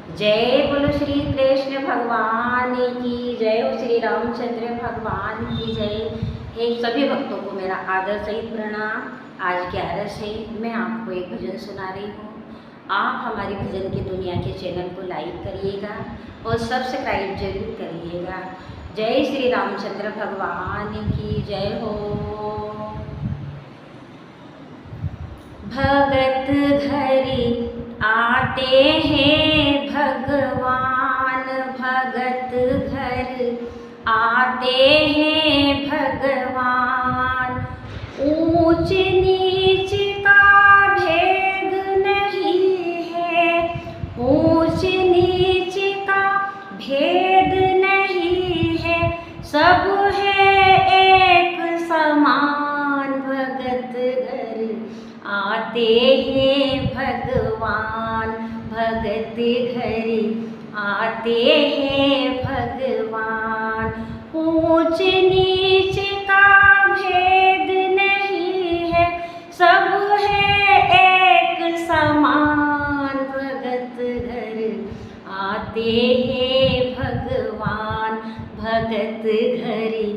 जय बोलो श्री कृष्ण भगवान की जय हो, श्री रामचंद्र भगवान की जय। हे सभी भक्तों को मेरा आदर सहित प्रणाम। आज 11 से मैं आपको एक भजन सुना रही हूँ। आप हमारी भजन की दुनिया के चैनल को लाइक करिएगा और सब्सक्राइब जरूर करिएगा। जय श्री रामचंद्र भगवान की जय हो। भगत घरी आते हैं भगवान, भगत घर आते हैं भगवान। ऊंच नीच का भेद नहीं है, ऊंच नीच का भेद नहीं है, सब है एक समान। भगत घर आते हैं भगवान, भगत घरी आते हैं भगवान। ऊंच नीच का भेद नहीं है, सब है एक समान। भगत घर आते हैं भगवान, भगत घरी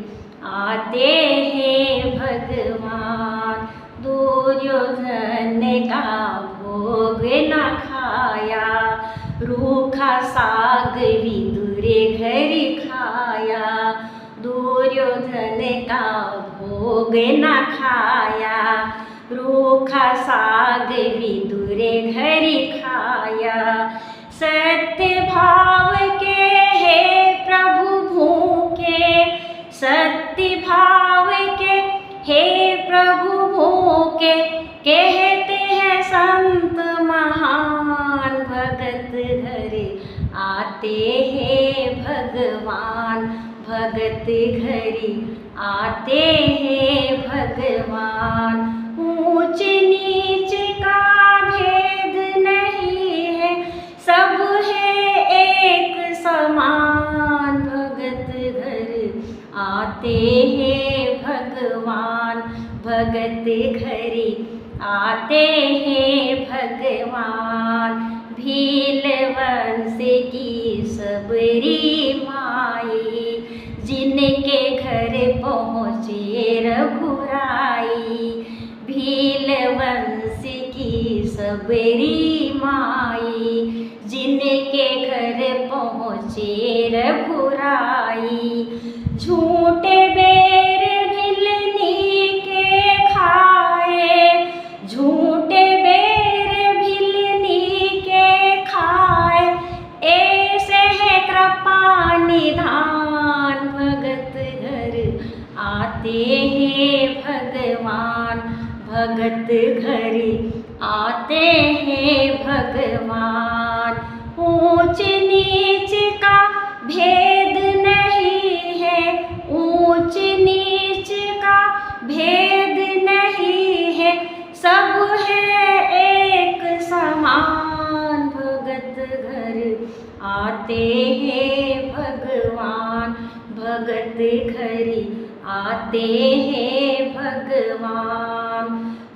आते हैं भगवान। दुर्योधन का भोग न खाया, रूखा साग विदुर घरी खाया। दुर्योधन का भोग न खाया, रूखा साग विदुर घरी खाया। सत्य भाव के हे प्रभु भूखे, सत्य भाव के हे प्रभु भूखे, कहते हैं संत महान। भगत घरे आते हैं भगवान, भगत घरी आते हैं भगवान। ऊंच नीच का भेद नहीं है, सब है एक समान। भगत घर आते हैं भगवान, भगत घरी आते हैं भगवान। भील वंश की सबरी माई, जिनके घर पहुँचे रघुराई। भील वंश की सबरी माई, जिनके घर पहुँचे रघुराई। झूठे बेर भिलनी के खाए, झूठे बेर भिलनी के खाए, ऐसे है कृपा निधान। भगत घर आते हैं भगवान, भगत घरी आते हैं भगवान। ऊंच नीच का भेद नहीं है, ऊंच नीच का भेद नहीं है, सब है एक समान। भगत घर आते हैं भगवान, भगत घरी आते हैं भगवान।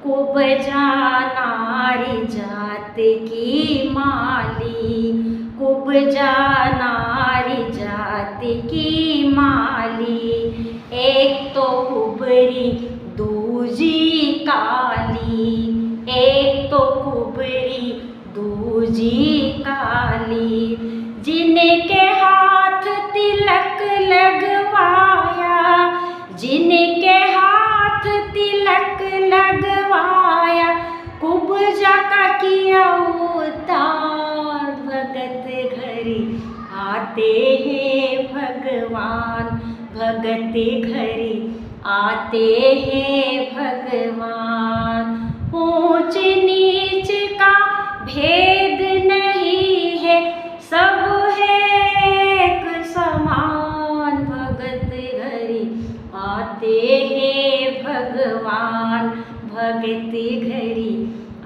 कुब्जा नारी जात की माली, कुब्जा नारी जात की माली। एक तो कुबरी दूजी काली, एक तो कुबरी दूजी काली। जिनके हाथ तिलक लगवाया, जिनके हाथ तिलक लगवाया, कुब्जा का किया उतार। भगत घरी आते हैं भगवान, भगत घरी आते हैं भगवान। ऊंच नीच का भेद नहीं है, सब है एक समान। भगत घरी आते हैं भगवान, भगत घरी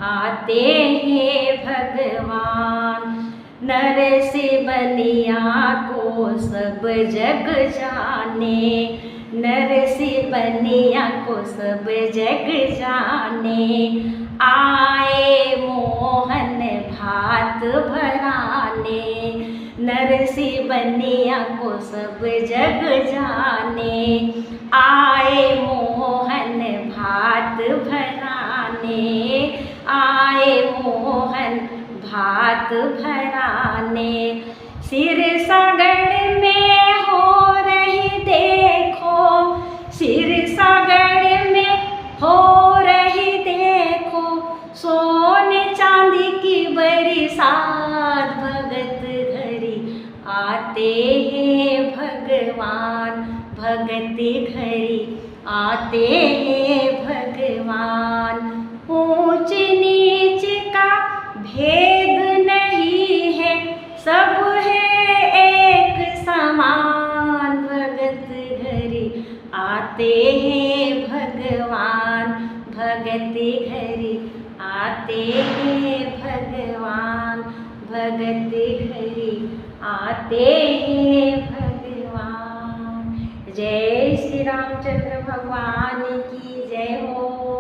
आते हैं भगवान। नर से बनिया को सब जग जाने, नर से बनिया को सब जग जाने। आए मोहन भात भराने, सी बनिया को सब जग जाने, आए मोहन भात भराने, आए मोहन भात भराने। सिर सागड़ में हो रही देखो, सिर सागड़ में हो रही देखो, सोने चांदी की बरसात, भगत घरी आते हैं भगवान, भगत घरी आते हैं भगवान। ऊंच नीच का भेद नहीं है, सब है एक समान, भगत घरी आते हैं भगवान, भगत घरी आते हैं भगवान, भगत घरी आते हैं भगवान। जय श्री रामचंद्र भगवान की जय हो।